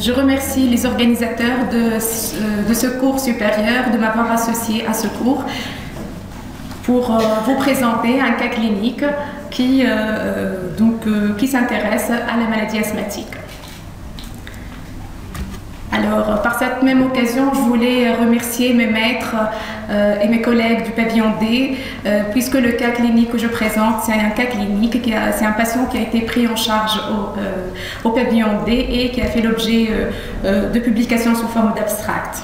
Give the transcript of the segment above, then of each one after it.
Je remercie les organisateurs de ce cours supérieur de m'avoir associé à ce cours pour vous présenter un cas clinique qui s'intéresse à la maladie asthmatique. Alors, par cette même occasion, je voulais remercier mes maîtres et mes collègues du pavillon D, puisque le cas clinique que je présente, c'est un cas clinique, c'est un patient qui a été pris en charge au pavillon D et qui a fait l'objet de publications sous forme d'abstract.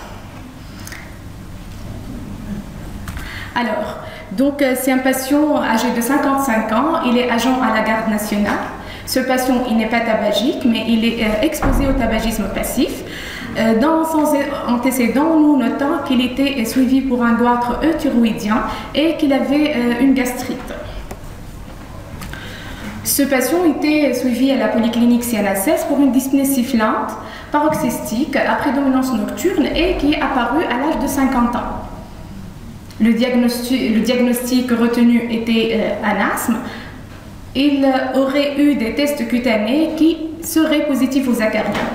Alors, donc c'est un patient âgé de 55 ans, il est agent à la garde nationale. Ce patient, il n'est pas tabagique, mais il est exposé au tabagisme passif. Dans son antécédent, nous notons qu'il était suivi pour un goitre euthyroïdien et qu'il avait une gastrite. Ce patient était suivi à la polyclinique CNSS pour une dyspnée sifflante paroxystique à prédominance nocturne et qui est apparue à l'âge de 50 ans. Le diagnostic retenu était un asthme. Il aurait eu des tests cutanés qui seraient positifs aux acariens.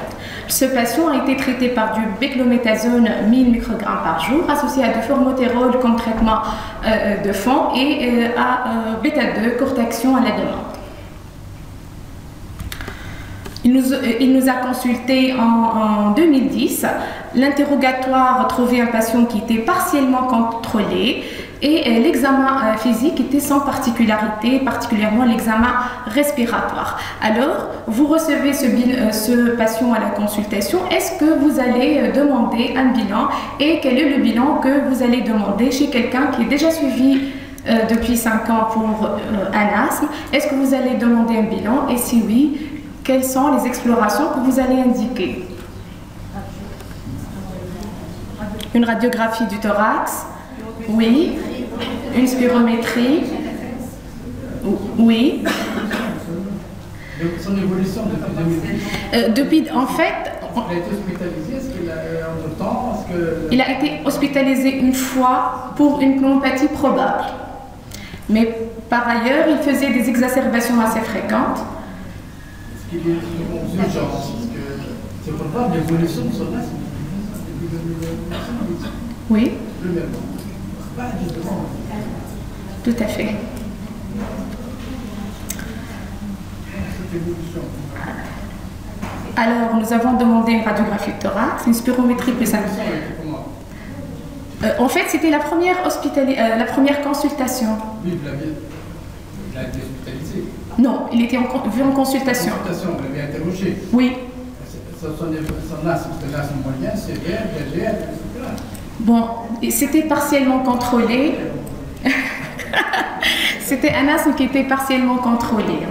Ce patient a été traité par du beclométasone 1000 microgrammes par jour, associé à du formoterol comme traitement de fond et à bêta-2, courte action à la demande. Il nous a consulté en 2010. L'interrogatoire a trouvé un patient qui était partiellement contrôlé et l'examen physique était sans particularité, particulièrement l'examen respiratoire. Alors, vous recevez ce patient à la consultation. Est-ce que vous allez demander un bilan et quel est le bilan que vous allez demander chez quelqu'un qui est déjà suivi depuis 5 ans pour un asthme? Est-ce que vous allez demander un bilan et si oui, quelles sont les explorations que vous allez indiquer? Une radiographie du thorax? Oui. Une spirométrie? Oui. Son évolution depuis 2010? En fait... Il a été hospitalisé, est-ce qu'il a en temps Il a été hospitalisé une fois pour une pneumopathie probable. Mais par ailleurs, il faisait des exacerbations assez fréquentes. Est-ce qu'il y a une urgence? C'est probable l'évolution de son asthme? Oui. Le même. Tout à fait. Alors, nous avons demandé une radiographie de thorax, une spirométrie plus un... En fait, c'était la première consultation. Oui, il a été hospitalisé. Non, il était vu en consultation. Vous l'avez interrogé? Oui. Son asthme, c'est l'asthme moyen, sévère, léger, etc. Bon, c'était partiellement contrôlé. C'était un asthme qui était partiellement contrôlé.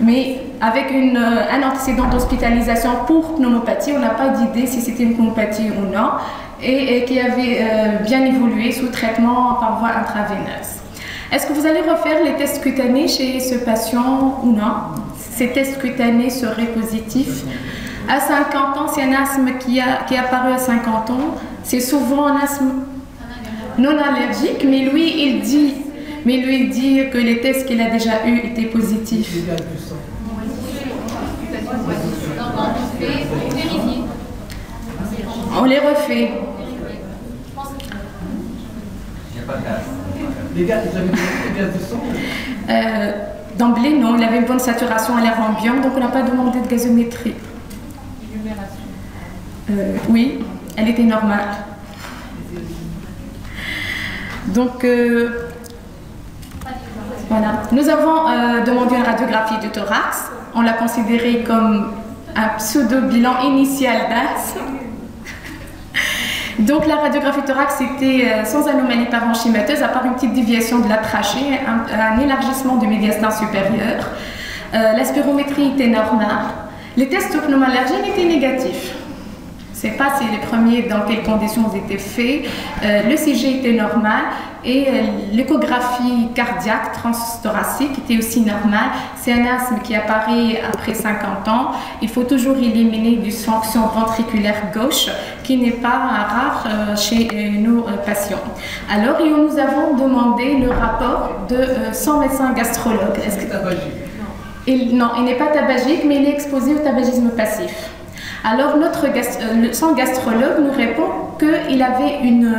Mais avec un antécédent d'hospitalisation pour pneumopathie, on n'a pas d'idée si c'était une pneumopathie ou non, et qui avait bien évolué sous traitement par voie intraveineuse. Est-ce que vous allez refaire les tests cutanés chez ce patient ou non? Ces tests cutanés seraient positifs. À 50 ans, c'est un asthme qui est apparu à 50 ans. C'est souvent un asthme non allergique, mais lui, il dit que les tests qu'il a déjà eus étaient positifs. On les refait. Les gaz, vous avez des gaz de sang? D'emblée, non. Il avait une bonne saturation à l'air ambiant, donc on n'a pas demandé de gazométrie. Oui, elle était normale. Donc, voilà. Nous avons demandé une radiographie du thorax. On l'a considéré comme un pseudo-bilan initial d'asthme. Donc, la radiographie thorax était sans anomalie parenchymateuse, à part une petite déviation de la trachée, un élargissement du médiastin supérieur. La spirométrie était normale. Les tests pneumoallergènes étaient négatifs. Je ne sais pas si les premiers dans quelles conditions ils étaient faits. Le CG était normal et l'échographie cardiaque transthoracique était aussi normale. C'est un asthme qui apparaît après 50 ans. Il faut toujours éliminer une dysfonction ventriculaire gauche qui n'est pas rare chez nos patients. Alors, nous avons demandé le rapport de son médecin gastrologue. Est-ce qu'il est tabagique? Non, il n'est pas tabagique, mais il est exposé au tabagisme passif. Alors son gastrologue nous répond qu'il avait une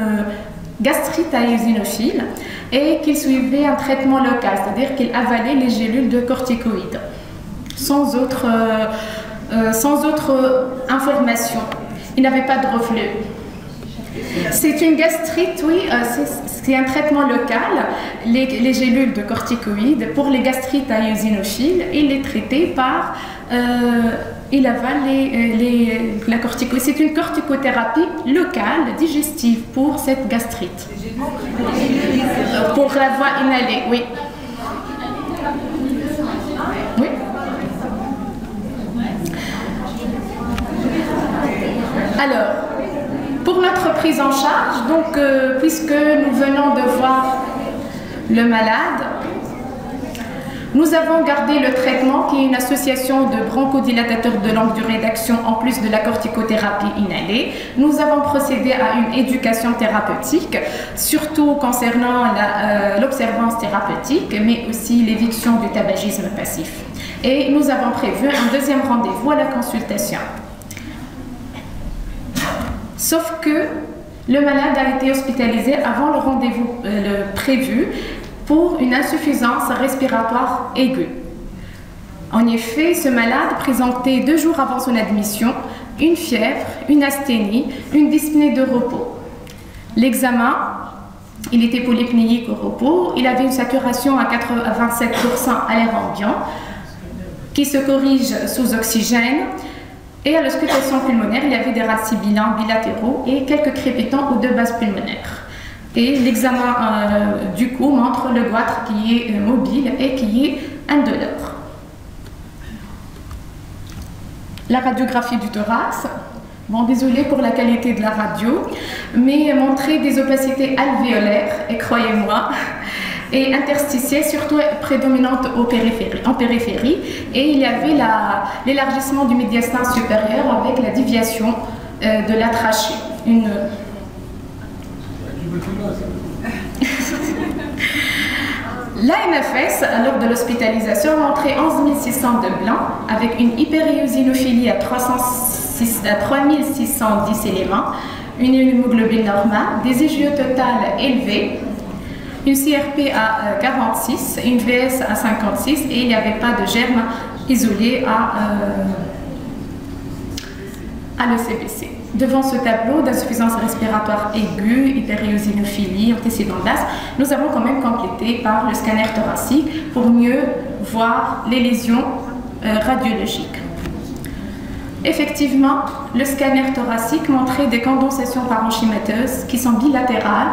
gastrite à eosinophile et qu'il suivait un traitement local, c'est-à-dire qu'il avalait les gélules de corticoïdes sans autre information. Il n'avait pas de reflux. C'est une gastrite, oui, c'est un traitement local. Les gélules de corticoïdes, pour les gastrites à eosinophiles, il est traité par... il avale la corticoïde. C'est une corticothérapie locale, digestive, pour cette gastrite. Pour la voie inhalée, oui. Oui. Alors, pour notre prise en charge, donc, puisque nous venons de voir le malade, nous avons gardé le traitement qui est une association de bronchodilatateurs de longue durée d'action en plus de la corticothérapie inhalée. Nous avons procédé à une éducation thérapeutique, surtout concernant l'observance thérapeutique, mais aussi l'éviction du tabagisme passif. Et nous avons prévu un deuxième rendez-vous à la consultation. Sauf que le malade a été hospitalisé avant le rendez-vous prévu pour une insuffisance respiratoire aiguë. En effet, ce malade présentait 2 jours avant son admission une fièvre, une asthénie, une dyspnée de repos. L'examen, il était polypnéique au repos, il avait une saturation à 27% à l'air ambiant qui se corrige sous oxygène. Et à l'auscultation pulmonaire, il y avait des rats sibilants bilatéraux et quelques crépitants aux 2 bases pulmonaires. Et l'examen du coup montre le goitre qui est mobile et qui est indolore. La radiographie du thorax, bon désolé pour la qualité de la radio, mais montrait des opacités alvéolaires, et croyez-moi, et interstitielles, surtout prédominantes en périphérie, et il y avait l'élargissement du médiastin supérieur avec la déviation de la trachée. L'AMFS, lors de l'hospitalisation, montrait 11 600 de blanc avec une hyperéosinophilie à 3610 éléments, une hémoglobine normale, des IgE totales élevées, une CRP à 46, une VS à 56 et il n'y avait pas de germes isolés à l'ECBC. Devant ce tableau d'insuffisance respiratoire aiguë, hyperéosinophilie, antécédent d'asthme, nous avons quand même complété par le scanner thoracique pour mieux voir les lésions radiologiques. Effectivement, le scanner thoracique montrait des condensations parenchymateuses qui sont bilatérales,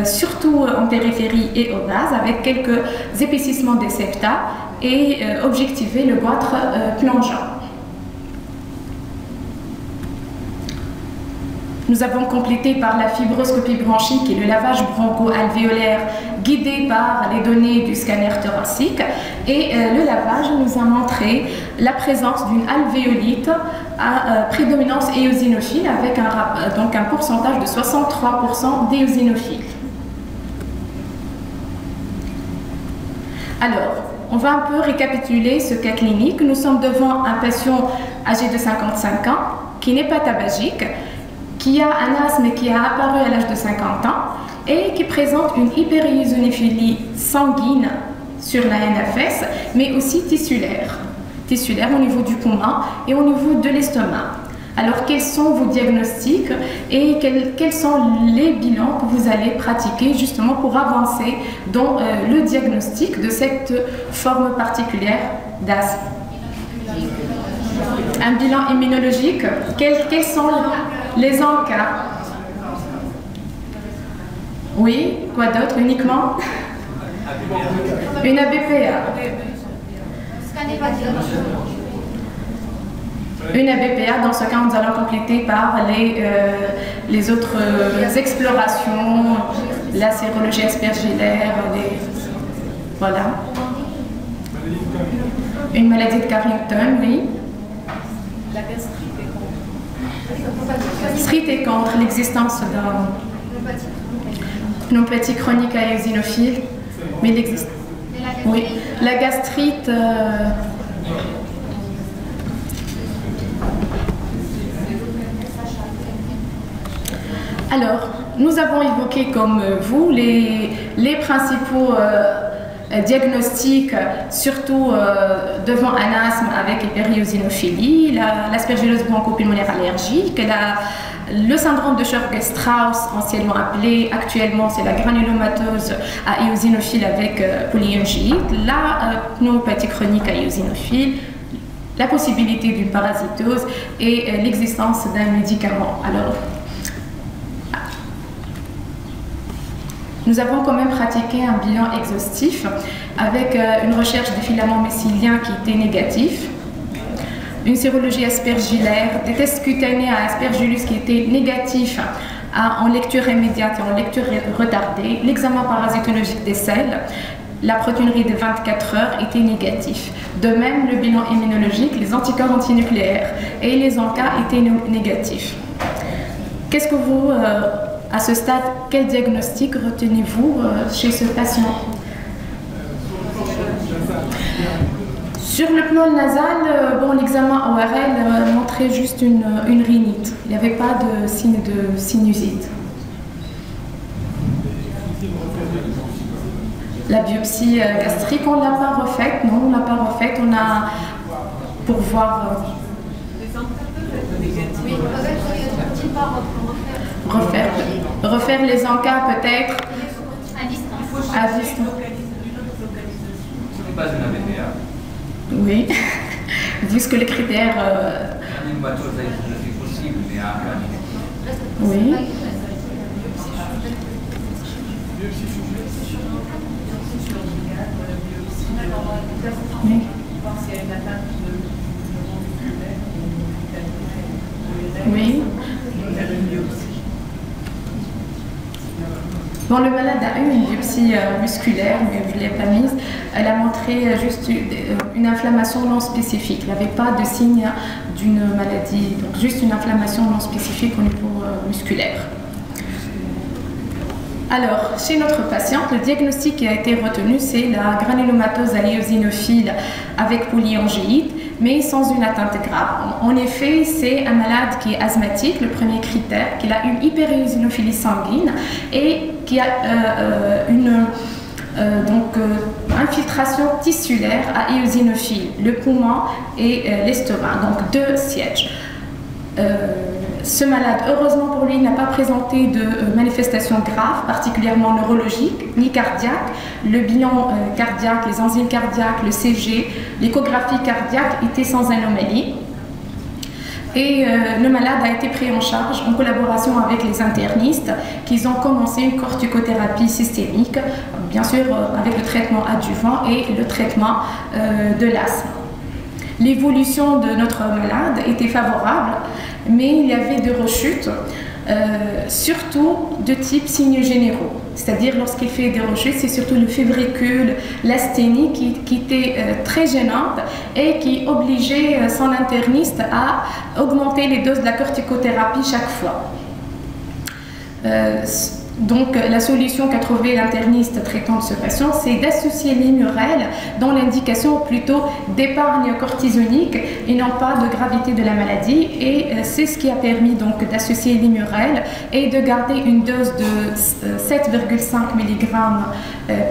surtout en périphérie et au base, avec quelques épaississements des septa et objectiver le goitre plongeant. Nous avons complété par la fibroscopie bronchique et le lavage broncho-alvéolaire guidé par les données du scanner thoracique. Et le lavage nous a montré la présence d'une alvéolite à prédominance éosinophile avec donc un pourcentage de 63% d'éosinophiles. Alors, on va un peu récapituler ce cas clinique. Nous sommes devant un patient âgé de 55 ans qui n'est pas tabagique, qui a un asthme qui a apparu à l'âge de 50 ans et qui présente une hyperéosinophilie sanguine sur la NFS, mais aussi tissulaire au niveau du poumon et au niveau de l'estomac. Alors, quels sont vos diagnostics et quels sont les bilans que vous allez pratiquer justement pour avancer dans le diagnostic de cette forme particulière d'asthme? Un bilan immunologique, quels sont les encas? Oui, quoi d'autre uniquement? Une ABPA. Une ABPA, dans ce cas, nous allons compléter par les autres explorations, la sérologie aspergillaire, voilà. Une maladie de Carrington, oui. La gastrite est contre l'existence d'un pneumopathie chronique à eosinophile, mais il existe. Oui, la gastrite. Alors, nous avons évoqué comme vous les principaux diagnostics, surtout devant un asthme avec hyperiosinophilie, l'aspergillose bronchopulmonaire allergique, le syndrome de Churg-Strauss, anciennement appelé, actuellement c'est la granulomatose à éosinophile avec polyangite, la pneumopathie chronique à éosinophile, la possibilité d'une parasitose et l'existence d'un médicament. Alors, nous avons quand même pratiqué un bilan exhaustif avec une recherche des filaments messiliens qui était négatif, une sérologie aspergillaire, des tests cutanés à aspergillus qui étaient négatifs en lecture immédiate et en lecture retardée, l'examen parasitologique des selles, la protéinurie de 24 heures était négatif. De même, le bilan immunologique, les anticorps antinucléaires et les ANCA étaient négatifs. Qu'est-ce que vous, à ce stade, quel diagnostic retenez-vous chez ce patient? Sur le plan nasal, bon, l'examen ORL montrait juste une rhinite. Il n'y avait pas de signe de sinusite. La biopsie gastrique, on ne l'a pas refaite. Non, on ne l'a pas refaite. On a, pour voir... refaire les encas peut-être à distance. Oui, vu ce que les critères... Oui. Oui. Oui. Bon, le malade a eu une biopsie musculaire, mais je ne l'ai pas mise. Elle a montré juste une inflammation non spécifique. Il n'y avait pas de signe d'une maladie, donc juste une inflammation non spécifique au niveau musculaire. Alors, chez notre patiente, le diagnostic qui a été retenu, c'est la granulomatose à éosinophile avec polyangéite, mais sans une atteinte grave. En effet, c'est un malade qui est asthmatique, le premier critère, qui a une hyperéosinophilie sanguine et qui a une infiltration tissulaire à éosinophile, le poumon et l'estomac, donc 2 sièges. Ce malade, heureusement pour lui, n'a pas présenté de manifestations graves, particulièrement neurologiques, ni cardiaques. Le bilan cardiaque, les enzymes cardiaques, le CG, l'échographie cardiaque étaient sans anomalie. Et le malade a été pris en charge en collaboration avec les internistes qui ont commencé une corticothérapie systémique, bien sûr avec le traitement adjuvant et le traitement de l'asthme. L'évolution de notre malade était favorable, mais il y avait des rechutes, surtout de type signes généraux. C'est-à-dire lorsqu'il fait des rechutes, c'est surtout le fébricule, l'asthénie qui était très gênante et qui obligeait son interniste à augmenter les doses de la corticothérapie chaque fois. Donc la solution qu'a trouvée l'interniste traitant de ce patient, c'est d'associer l'imurel dont l'indication plutôt d'épargne cortisonique et non pas de gravité de la maladie. Et c'est ce qui a permis donc d'associer l'imurel et de garder une dose de 7,5 mg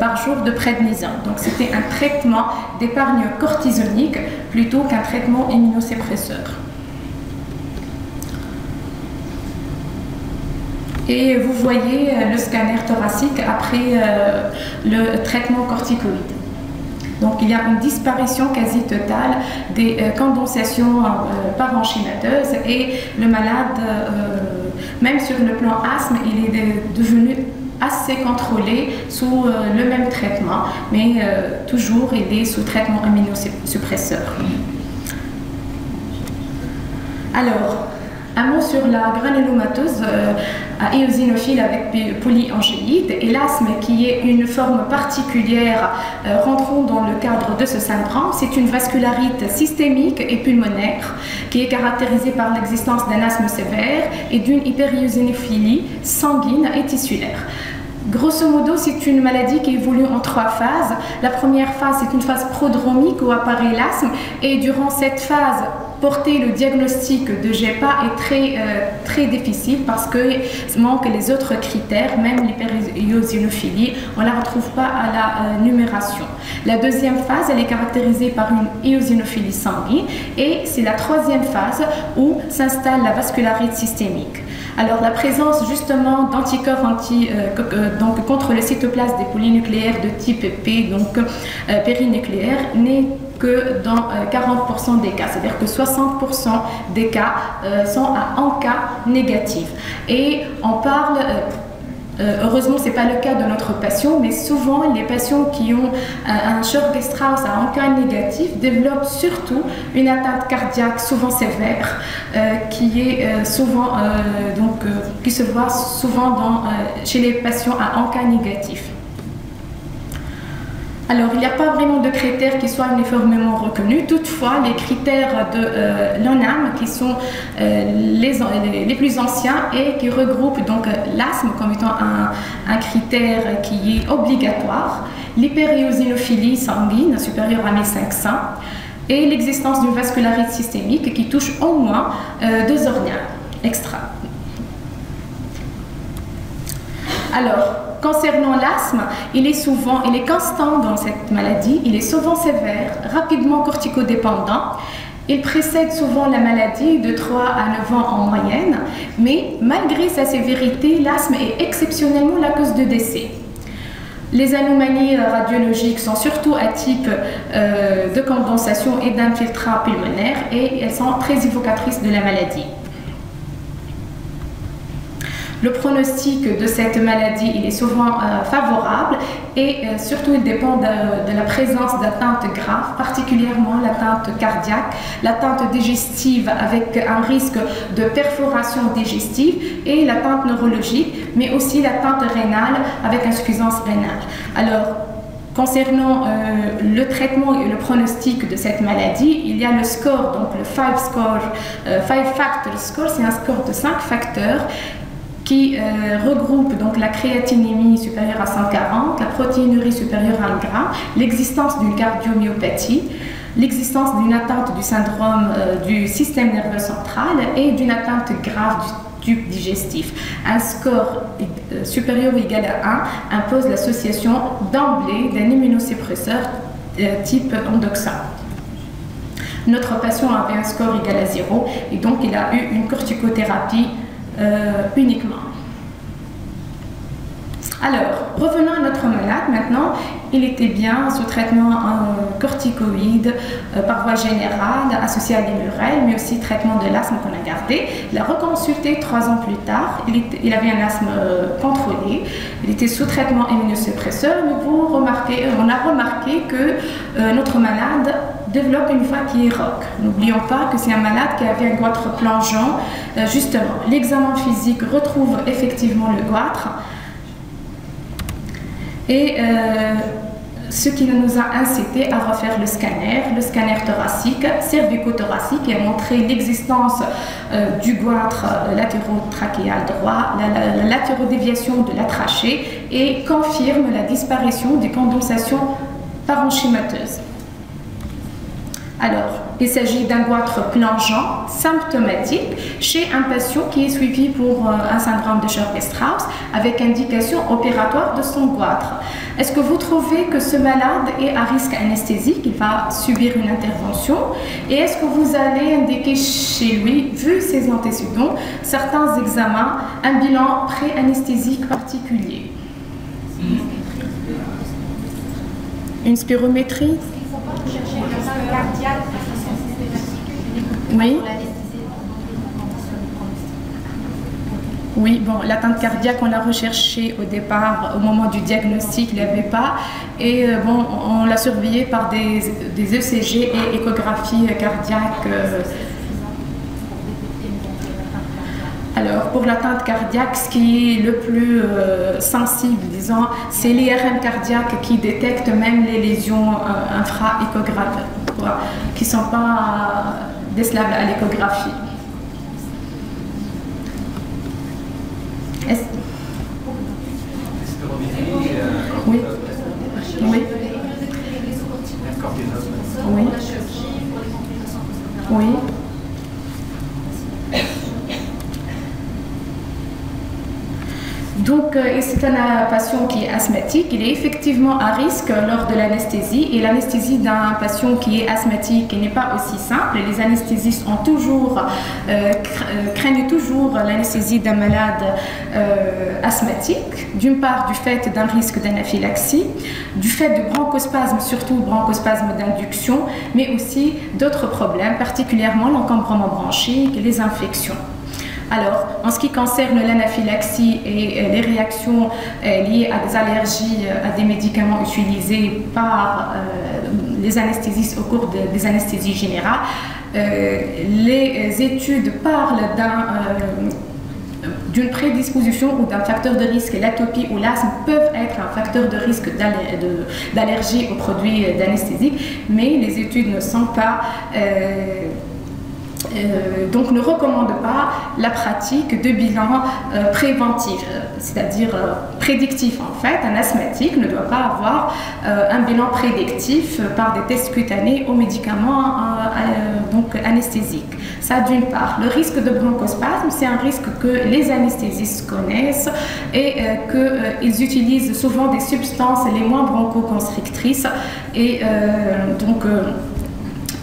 par jour de prednisone. Donc c'était un traitement d'épargne cortisonique plutôt qu'un traitement immunosuppresseur. Et vous voyez le scanner thoracique après le traitement corticoïde. Donc il y a une disparition quasi totale des condensations parenchymateuses et le malade, même sur le plan asthme, il est devenu assez contrôlé sous le même traitement, mais toujours il est sous traitement immunosuppresseur. Alors, un mot sur la granulomatose à éosinophile avec polyangéite et l'asthme qui est une forme particulière rentrons dans le cadre de ce syndrome. C'est une vascularite systémique et pulmonaire qui est caractérisée par l'existence d'un asthme sévère et d'une hyperéosinophilie sanguine et tissulaire. Grosso modo, c'est une maladie qui évolue en 3 phases. La première phase, c'est une phase prodromique où apparaît l'asthme et durant cette phase, porter le diagnostic de GEPA est très difficile parce que manque les autres critères, même l'hyperéosinophilie, on ne la retrouve pas à la numération. La deuxième phase, elle est caractérisée par une éosinophilie sanguine et c'est la troisième phase où s'installe la vascularite systémique. Alors la présence justement d'anticorps donc contre le cytoplasme des polynucléaires de type P, donc périnucléaire, n'est que dans 40% des cas, c'est-à-dire que 60% des cas sont à ANCA négatif. Et on parle, heureusement ce n'est pas le cas de notre patient, mais souvent les patients qui ont un Churg-Strauss à ANCA négatif développent surtout une atteinte cardiaque souvent sévère, qui se voit souvent chez les patients à ANCA négatif. Alors, il n'y a pas vraiment de critères qui soient uniformément reconnus. Toutefois, les critères de l'ONAM, qui sont les plus anciens et qui regroupent donc l'asthme comme étant un critère qui est obligatoire, l'hyperéosinophilie sanguine supérieure à 1500 et l'existence d'une vascularite systémique qui touche au moins 2 organes extra. Alors, concernant l'asthme, il est constant dans cette maladie, il est souvent sévère, rapidement corticodépendant. Il précède souvent la maladie de 3 à 9 ans en moyenne, mais malgré sa sévérité, l'asthme est exceptionnellement la cause de décès. Les anomalies radiologiques sont surtout à type de condensation et d'infiltrat pulmonaire et elles sont très évocatrices de la maladie. Le pronostic de cette maladie il est souvent favorable et surtout il dépend de la présence d'atteintes graves, particulièrement l'atteinte cardiaque, l'atteinte digestive avec un risque de perforation digestive et l'atteinte neurologique, mais aussi l'atteinte rénale avec insuffisance rénale. Alors, concernant le traitement et le pronostic de cette maladie, il y a le score, donc le 5 factor score, c'est un score de 5 facteurs qui regroupe donc la créatinémie supérieure à 140, la protéinurie supérieure à 1 g, l'existence d'une cardiomyopathie, l'existence d'une atteinte du syndrome du système nerveux central et d'une atteinte grave du tube digestif. Un score supérieur ou égal à 1 impose l'association d'emblée d'un immunosuppresseur type endoxin. Notre patient avait un score égal à 0 et donc il a eu une corticothérapie uniquement. Alors, revenons à notre malade maintenant. Il était bien sous traitement corticoïde par voie générale, associé à l'Imural, mais aussi traitement de l'asthme qu'on a gardé. Il a reconsulté 3 ans plus tard. Il avait un asthme contrôlé. Il était sous traitement immunosuppresseur, mais on a remarqué que notre malade développe une voix qui est rauque. N'oublions pas que c'est un malade qui avait un goitre plongeant. Justement, l'examen physique retrouve effectivement le goitre. Et ce qui nous a incité à refaire le scanner thoracique, cervico-thoracique, qui a montré l'existence du goitre latéro-trachéal droit, la latérodéviation de la trachée et confirme la disparition des condensations parenchymateuses. Alors, il s'agit d'un goitre plongeant symptomatique chez un patient qui est suivi pour un syndrome de Churg-Strauss avec indication opératoire de son goitre. Est-ce que vous trouvez que ce malade est à risque anesthésique, il va subir une intervention? Et est-ce que vous allez indiquer chez lui, vu ses antécédents, certains examens, un bilan pré-anesthésique particulier? Une spirométrie? Oui. Oui, bon, l'atteinte cardiaque, on l'a recherchée au départ, au moment du diagnostic, il n'y avait pas. Et bon, on l'a surveillé par des ECG et échographie cardiaque. Alors, pour l'atteinte cardiaque, ce qui est le plus sensible, disons, c'est l'IRM cardiaque qui détecte même les lésions infra-échographiques, qui ne sont pas décelables à l'échographie. Oui. Oui. Oui. Oui. Donc, c'est un patient qui est asthmatique. Il est effectivement à risque lors de l'anesthésie. Et l'anesthésie d'un patient qui est asthmatique n'est pas aussi simple. Les anesthésistes craignent toujours l'anesthésie d'un malade asthmatique. D'une part, du fait d'un risque d'anaphylaxie, du fait de bronchospasme, surtout bronchospasme d'induction, mais aussi d'autres problèmes, particulièrement l'encombrement bronchique et les infections. Alors, en ce qui concerne l'anaphylaxie et les réactions liées à des allergies à des médicaments utilisés par les anesthésistes au cours des anesthésies générales, les études parlent d'une prédisposition ou d'un facteur de risque. L'atopie ou l'asthme peuvent être un facteur de risque d'allergie aux produits d'anesthésie, mais les études ne sont pas... donc ne recommande pas la pratique de bilan préventif, c'est-à-dire prédictif en fait. Un asthmatique ne doit pas avoir un bilan prédictif par des tests cutanés aux médicaments donc anesthésiques. Ça d'une part. Le risque de bronchospasme, c'est un risque que les anesthésistes connaissent et qu'ils utilisent souvent des substances les moins bronchoconstrictrices et donc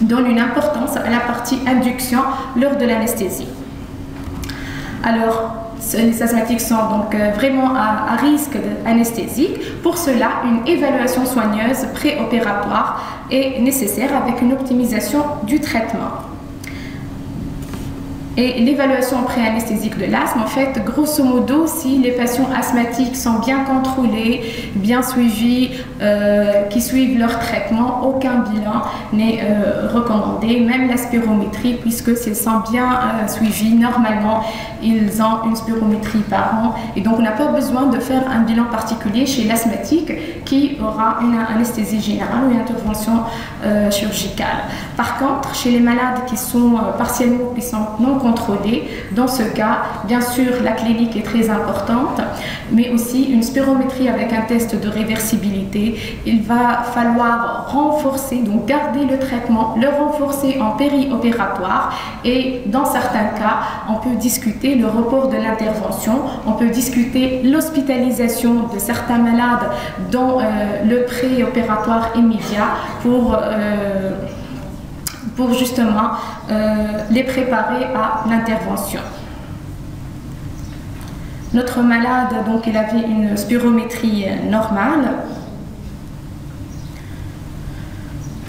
donne une importance à la partie induction lors de l'anesthésie. Alors, les asthmatiques sont donc vraiment à risque d'anesthésique. Pour cela, une évaluation soigneuse préopératoire est nécessaire avec une optimisation du traitement. Et l'évaluation pré-anesthésique de l'asthme, en fait, grosso modo, si les patients asthmatiques sont bien contrôlés, bien suivis, qui suivent leur traitement, aucun bilan n'est recommandé, même la spirométrie, puisque s'ils sont bien suivis, normalement, ils ont une spirométrie par an. Et donc, on n'a pas besoin de faire un bilan particulier chez l'asthmatique qui aura une anesthésie générale ou une intervention chirurgicale. Par contre, chez les malades qui sont partiellement, qui sont non contrôlés, dans ce cas, bien sûr, la clinique est très importante, mais aussi une spirométrie avec un test de réversibilité. Il va falloir renforcer, donc garder le traitement, le renforcer en périopératoire et dans certains cas, on peut discuter le report de l'intervention, on peut discuter l'hospitalisation de certains malades dans le préopératoire immédiat pour justement les préparer à l'intervention. Notre malade, donc, il avait une spirométrie normale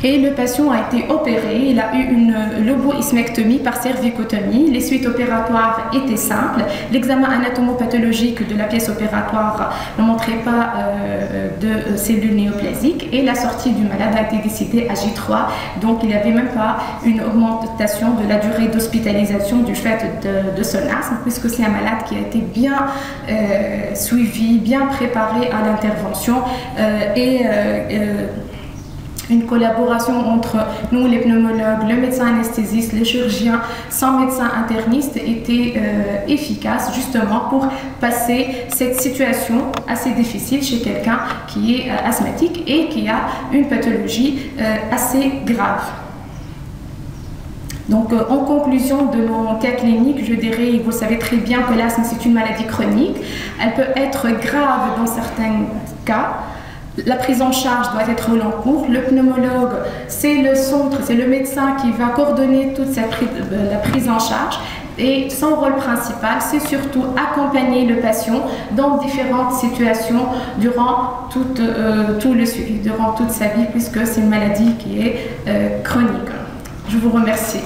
et le patient a été opéré. Il a eu une loboismectomie par cervicotomie. Les suites opératoires étaient simples. L'examen anatomopathologique de la pièce opératoire ne montrait pas de cellules néoplasiques et la sortie du malade a été décidée à J3. Donc il n'y avait même pas une augmentation de la durée d'hospitalisation du fait de son asthme, puisque c'est un malade qui a été bien suivi, bien préparé à l'intervention une collaboration entre nous, les pneumologues, le médecin anesthésiste, les chirurgiens, sans médecin interniste était efficace justement pour passer cette situation assez difficile chez quelqu'un qui est asthmatique et qui a une pathologie assez grave. Donc, en conclusion de mon cas clinique, je dirais, vous savez très bien que l'asthme, c'est une maladie chronique. Elle peut être grave dans certains cas. La prise en charge doit être au long cours. Le pneumologue, c'est le centre, c'est le médecin qui va coordonner toute la prise en charge. Et son rôle principal, c'est surtout accompagner le patient dans différentes situations durant tout le suivi, durant toute sa vie, puisque c'est une maladie qui est chronique. Je vous remercie.